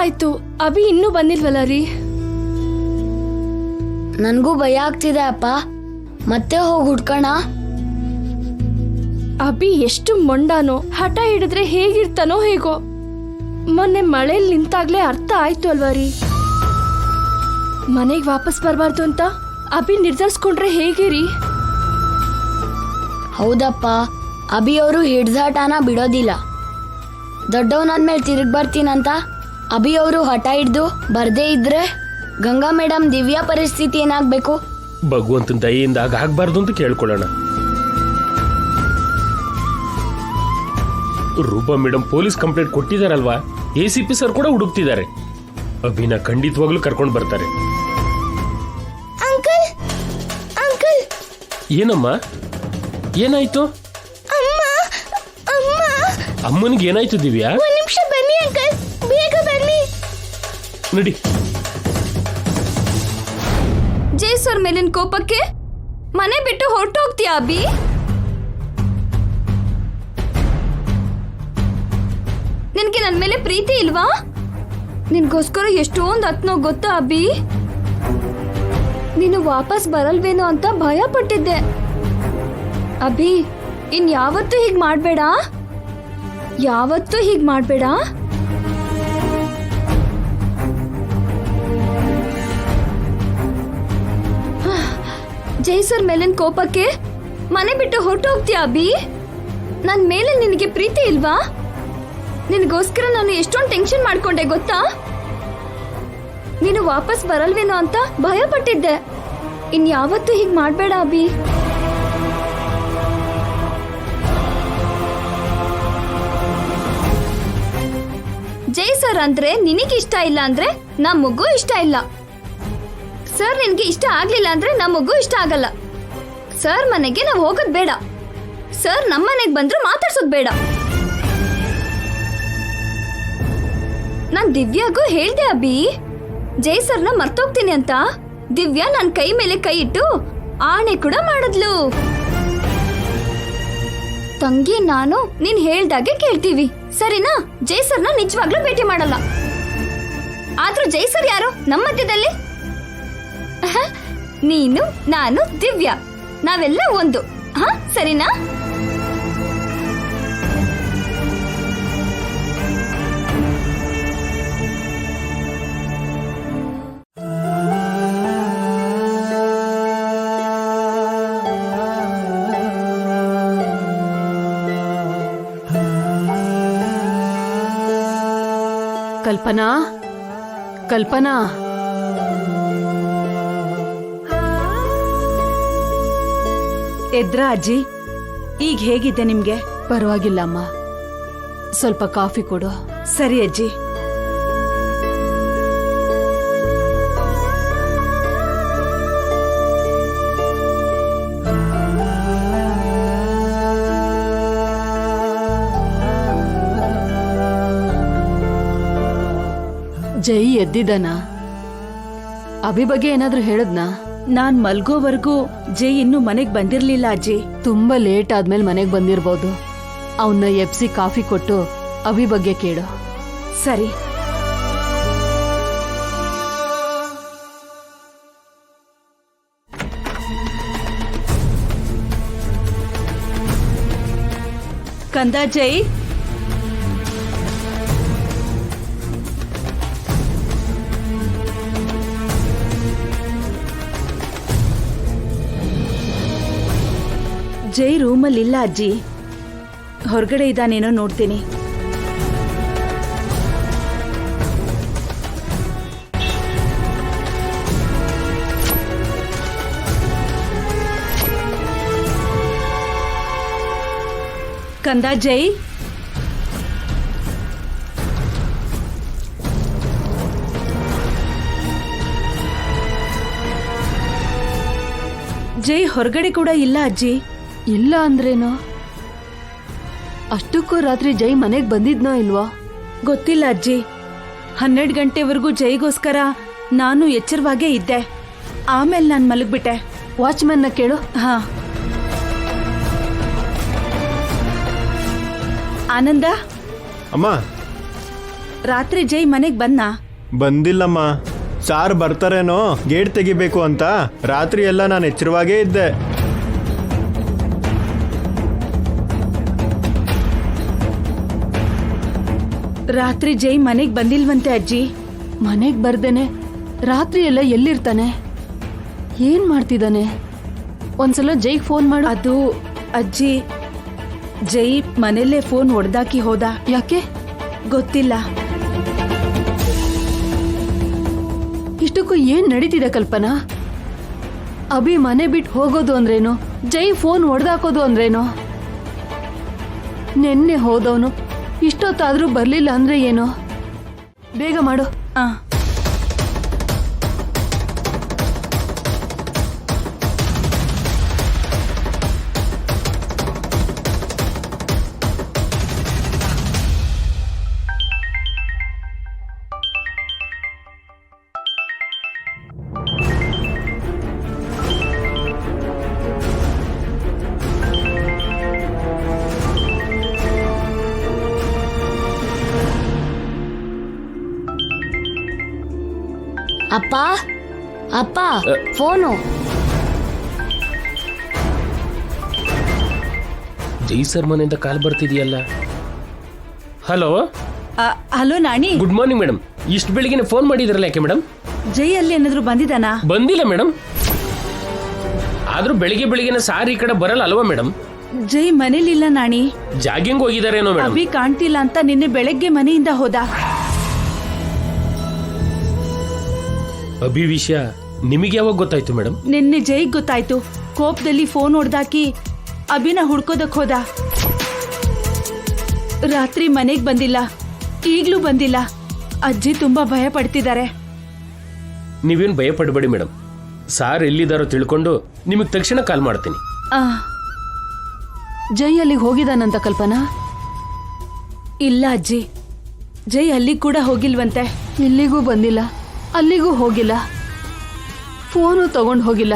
ಎಷ್ಟೊತ್ತಾಯ್ತು, ಅಭಿ ಇನ್ನೂ ಬಂದಿಲ್ವಲ್ಲ ರೀ? ನನ್ಗೂ ಭಯ ಆಗ್ತಿದೆ ಅಪ್ಪ, ಮತ್ತೆ ಹೋಗಿ ಹುಡ್ಕೋಣ. ಅಭಿ ಎಷ್ಟು ಮೊಂಡಾನೋ, ಹಠ ಹಿಡಿದ್ರೆ ಹೇಗಿರ್ತಾನೋ ಹೇಗೋ. ಮೊನ್ನೆ ಮಳೇಲಿ ನಿಂತಾಗ್ಲೇ ಅರ್ಥ ಆಯ್ತು ಅಲ್ವಾ ರೀ? ಮನೆಗೆ ವಾಪಸ್ ಬರಬಾರ್ದು ಅಂತ ಅಭಿ ನಿರ್ಧರಿಸ್ಕೊಂಡ್ರೆ ಹೇಗೆ ರೀ? ಹೌದಪ್ಪ, ಅಭಿ ಅವರು ಹಿಡ್ದಾಟನ ಬಿಡೋದಿಲ್ಲ. ದೊಡ್ಡವನಾದ್ಮೇಲೆ ತಿರುಗಿ ಬರ್ತೀನಂತ ಅಭಿ ಅವರು ಹಠ ಹಿಡ್ದು ಬರ್ದೇ ಇದ್ರೆ ಗಂಗಾ ಮೇಡಮ್ ದಿವ್ಯಾ ಪರಿಸ್ಥಿತಿ ಏನಾಗ್ಬೇಕು? ಭಗವಂತನ ದಯೆಯಿಂದ ಆಗ್ಬಾರ್ದು ಅಂತ ಕೇಳ್ಕೊಳ್ಳೋಣ. ರೂಪಾ ಮೇಡಮ್ ಪೊಲೀಸ್ ಕಂಪ್ಲೇಂಟ್ ಕೊಟ್ಟಿದಾರಲ್ವಾ, ACP ಸರ್ ಕೂಡ ಹುಡುಕ್ತಿದ್ದಾರೆ. ಅಭಿನ ಖಂಡಿತವಾಗ್ಲೂ ಕರ್ಕೊಂಡು ಬರ್ತಾರೆ. Uncle, uncle. ಏನಮ್ಮ, ಏನಾಯ್ತು? ಅಮ್ಮನಿಗೆ ಏನಾಯ್ತು ದಿವ್ಯಾ? ಒಂದ್ ನಿಮಿಷ ಬನ್ನಿ ಅಂಕಲ್, ಬೇಗ ಬನ್ನಿ. ನಡಿ. ಜೈ ಸರ್ ಮೇಲಿನ ಕೋಪಕ್ಕೆ ಮನೆ ಬಿಟ್ಟು ಹೊರಟೋಗ್ತೀಯಾ ಅಭಿ? ನಿನ್ಗೆ ನನ್ ಮೇಲೆ ಪ್ರೀತಿ ಇಲ್ವಾ? ನಿನ್ಗೋಸ್ಕರ ಎಷ್ಟೊಂದು ಹತ್ನೋ ಗೊತ್ತಾ ಅಭಿ? ನೀನು ವಾಪಸ್ ಬರಲ್ವೇನೋ ಅಂತ ಭಯ ಪಟ್ಟಿದ್ದೆ. ಅಭಿ, ಯಾವತ್ತೂ ಹೀಗ್ ಮಾಡ್ಬೇಡ, ಯಾವತ್ತೂ ಹೀಗ್ ಮಾಡ್ಬೇಡ. ಜೈ ಸರ್ ಮೇಲಿನ ಕೋಪಕ್ಕೆ ಮನೆ ಬಿಟ್ಟು ಹೊರಟೋಗ್ತೀಯಾ ಅಭಿ? ನನ್ ಮೇಲೆ ನಿನಗೆ ಪ್ರೀತಿ ಇಲ್ವಾ? ನಿನಗೋಸ್ಕರ ನಾನು ಎಷ್ಟೊಂದು ಟೆನ್ಷನ್ ಮಾಡ್ಕೊಂಡೆ ಗೊತ್ತಾ? ನೀನು ವಾಪಸ್ ಬರಲ್ವೇನೋ ಅಂತ ಭಯ ಪಟ್ಟಿದ್ದೆ. ಯಾವತ್ತೂ ಹೀಗ್ ಮಾಡ್ಬೇಡ ಅಭಿ. ಜೈ ಸರ್ ಅಂದ್ರೆ ನಿನಗಿಷ್ಟ ಇಲ್ಲ ಅಂದ್ರೆ ನಮಗೂ ಇಷ್ಟ ಇಲ್ಲ. ಸರ್ ನಿನ್ಗೆ ಇಷ್ಟ ಆಗ್ಲಿಲ್ಲ ಅಂದ್ರೆ ನಮಗೂ ಇಷ್ಟ ಆಗಲ್ಲ. ಸರ್ ಮನೆಗೆ ನಾವು ಹೋಗೋದ್ ಬೇಡ. ಸರ್ ನಮ್ಮ ಮನೆಗೆ ಬಂದ್ರು ಮಾತಾಡ್ಸೋದ್ ಬೇಡ. ನಾನ್ ದಿವ್ಯಾಗೂ ಹೇಳ್ದೆ ಅಭಿ, ಜೈ ಸರ್ನ ಮರ್ತೋಗ್ತೀನಿ ಅಂತ. ದಿವ್ಯಾ ನನ್ ಕೈ ಮೇಲೆ ಕೈ ಇಟ್ಟು ಆಣೆ ಕೂಡ ಮಾಡಿದ್ಲು. ತಂಗಿ ನಾನು ನೀನ್ ಹೇಳ್ದಾಗೆ ಕೇಳ್ತೀವಿ, ಸರಿನಾ? ಜೈ ಸರ್ನ ನಿಜವಾಗ್ಲೂ ಭೇಟಿ ಮಾಡಲ್ಲ. ಆದ್ರೂ ಜೈ ಸರ್ ಯಾರು ನಮ್ಮ ಮಧ್ಯದಲ್ಲಿ? ನೀನು, ನಾನು, ದಿವ್ಯಾ ನಾವೆಲ್ಲ ಒಂದು, ಹಾ ಸರಿನಾ? ಕಲ್ಪನಾ, ಕಲ್ಪನಾ, ಎದ್ರಾ ಅಜ್ಜಿ? ಈಗ ಹೇಗಿದೆ ನಿಮ್ಗೆ? ಪರವಾಗಿಲ್ಲ ಅಮ್ಮ, ಸ್ವಲ್ಪ ಕಾಫಿ ಕೊಡು. ಸರಿ ಅಜ್ಜಿ. ಜೈ ಎದ್ದಿದ್ದಾನ? ಅಭಿ ಬಗ್ಗೆ ಏನಾದ್ರೂ ಹೇಳದ್ನಾ? ನಾನ್ ಮಲ್ಗೋವರೆಗೂ ಜೈ ಇನ್ನೂ ಮನೆಗ್ ಬಂದಿರ್ಲಿಲ್ಲ ಅಜ್ಜಿ. ತುಂಬಾ ಲೇಟ್ ಆದ್ಮೇಲೆ ಮನೆಗ್ ಬಂದಿರ್ಬೋದು. ಅವನ್ನ ಎಬ್ಸಿ ಕಾಫಿ ಕೊಟ್ಟು ಅಭಿ ಬಗ್ಗೆ ಕೇಳು. ಸರಿ. ಕಂದ ಜೈ, ಜೈ ರೂಮಲ್ಲಿ ಇಲ್ಲ ಅಜ್ಜಿ, ಹೊರಗಡೆ ಇದ್ದಾನೇನೋ ನೋಡ್ತೀನಿ. ಕಂದ ಜೈ, ಜೈ ಹೊರಗಡೆ ಕೂಡ ಇಲ್ಲ ಅಜ್ಜಿ. ಇಲ್ಲ ಅಂದ್ರೇನೋ? ಅಷ್ಟಕ್ಕೂ ರಾತ್ರಿ ಜೈ ಮನೆಗ್ ಬಂದಿದ್ನೋ ಇಲ್ವಾ? ಗೊತ್ತಿಲ್ಲ ಅಜ್ಜಿ. 12 ಗಂಟೆವರೆಗೂ ಜೈಗೋಸ್ಕರ ನಾನು ಎಚ್ಚರವಾಗೇ ಇದ್ದೆ. ಆಮೇಲೆ ನಾನು ಮಲಗ್ಬಿಟ್ಟೆ. ವಾಚ್ಮನ್ನ ಕೇಳು. ಹಾ. ಆನಂದ, ಅಮ್ಮ ರಾತ್ರಿ ಜೈ ಮನೆಗ್ ಬಂದ್ನಾ? ಬಂದಿಲ್ಲಮ್ಮ. ಸಾರ್ ಬರ್ತಾರೇನೋ ಗೇಟ್ ತೆಗಿಬೇಕು ಅಂತ ರಾತ್ರಿ ಎಲ್ಲ ನಾನು ಎಚ್ಚರವಾಗೇ ಇದ್ದೆ. ರಾತ್ರಿ ಜೈ ಮನೆಗ್ ಬಂದಿಲ್ವಂತೆ ಅಜ್ಜಿ. ಮನೆಗ್ ಬರ್ದೇನೆ ರಾತ್ರಿ ಎಲ್ಲ ಎಲ್ಲಿರ್ತಾನೆ? ಏನ್ ಮಾಡ್ತಿದ್ದಾನೆ? ಒಂದ್ಸಲ ಜೈಗ್ ಫೋನ್ ಮಾಡು. ಅದು ಅಜ್ಜಿ, ಜೈ ಮನೆಯಲ್ಲೇ ಫೋನ್ ಹೊಡೆದಾಕಿ ಹೋದ. ಯಾಕೆ? ಗೊತ್ತಿಲ್ಲ. ಇಷ್ಟಕ್ಕೂ ಏನ್ ನಡೀತಿದೆ ಕಲ್ಪನಾ? ಅಭಿ ಮನೆ ಬಿಟ್ಟು ಹೋಗೋದು ಅಂದ್ರೇನು? ಜೈ ಫೋನ್ ಹೊಡೆದಾಕೋದು ಅಂದ್ರೇನು? ನೆನ್ನೆ ಹೋದವನು ಇಷ್ಟೊತ್ತಾದ್ರೂ ಬರ್ಲಿಲ್ಲ ಅಂದ್ರೆ ಏನು? ಬೇಗ ಮಾಡು. ಆ ಅಪ್ಪ ಅಪ್ಪ ಫೋನು. ಜೈ ಸರ್ ಮನೆಯಿಂದ ಕಾಲ್ ಬರ್ತಿದೆಯಲ್ಲ. Hello, hello Nani. Good morning madam. ಇಷ್ಟು ಬೆಳಿಗ್ಗೆ ಫೋನ್ ಮಾಡಿದ್ರಲ್ಲ, ಯಾಕೆ ಮೇಡಮ್? ಜೈ ಅಲ್ಲಿ ಏನಾದ್ರು ಬಂದಿದಾನಾ? ಬಂದಿಲ್ಲ ಮೇಡಮ್. ಆದ್ರೂ ಬೆಳಿಗ್ಗೆ ಬೆಳಿಗ್ಗೆ ಸಾರ್ ಈ ಕಡೆ ಬರಲ್ಲ ಅಲ್ವಾ ಮೇಡಮ್? ಜೈ ಮನೇಲಿಲ್ಲ ನಾಣಿ. ಜಾಗಿಂಗ್ ಹೋಗಿದಾರೇನೋ ಮೇಡಮ್. ಅಭಿ ಕಾಣ್ತಿಲ್ಲ ಅಂತ ನಿನ್ನೆ ಬೆಳಗ್ಗೆ ಮನೆಯಿಂದ ಹೋದ. ಅಭಿ ವಿಷಯ ನಿಮಗೆ ಯಾವಾಗ ಗೊತ್ತಾಯ್ತು ಮೇಡಮ್? ನಿನ್ನೆ ಜೈಗ್ ಗೊತ್ತಾಯ್ತು. ಕೋಪದಲ್ಲಿ ಫೋನ್ ಹೊಡೆದಾಕಿ ಅಭಿನ ಹುಡ್ಕೋದಕ್ ಹೋದ. ರಾತ್ರಿ ಮನೆಗ್ ಬಂದಿಲ್ಲ, ಈಗ್ಲೂ ಬಂದಿಲ್ಲ. ಅಜ್ಜಿ ತುಂಬಾ ಭಯ ಪಡ್ತಿದ್ದಾರೆ. ನೀವೇನು ಭಯ ಪಡಬೇಡಿ ಮೇಡಮ್. ಸಾರ್ ಎಲ್ಲಿದ್ದಾರೋ ತಿಳ್ಕೊಂಡು ನಿಮಗೆ ತಕ್ಷಣ ಕಾಲ್ ಮಾಡ್ತೀನಿ. ಆ, ಜೈ ಅಲ್ಲಿಗೆ ಹೋಗಿದಾನಂತ ಕಲ್ಪನಾ? ಇಲ್ಲ ಅಜ್ಜಿ, ಜೈ ಅಲ್ಲಿಗ್ ಕೂಡ ಹೋಗಿಲ್ವಂತೆ. ಇಲ್ಲಿಗೂ ಬಂದಿಲ್ಲ, ಅಲ್ಲಿಗೂ ಹೋಗಿಲ್ಲ, ಫೋನು ತಗೊಂಡು ಹೋಗಿಲ್ಲ.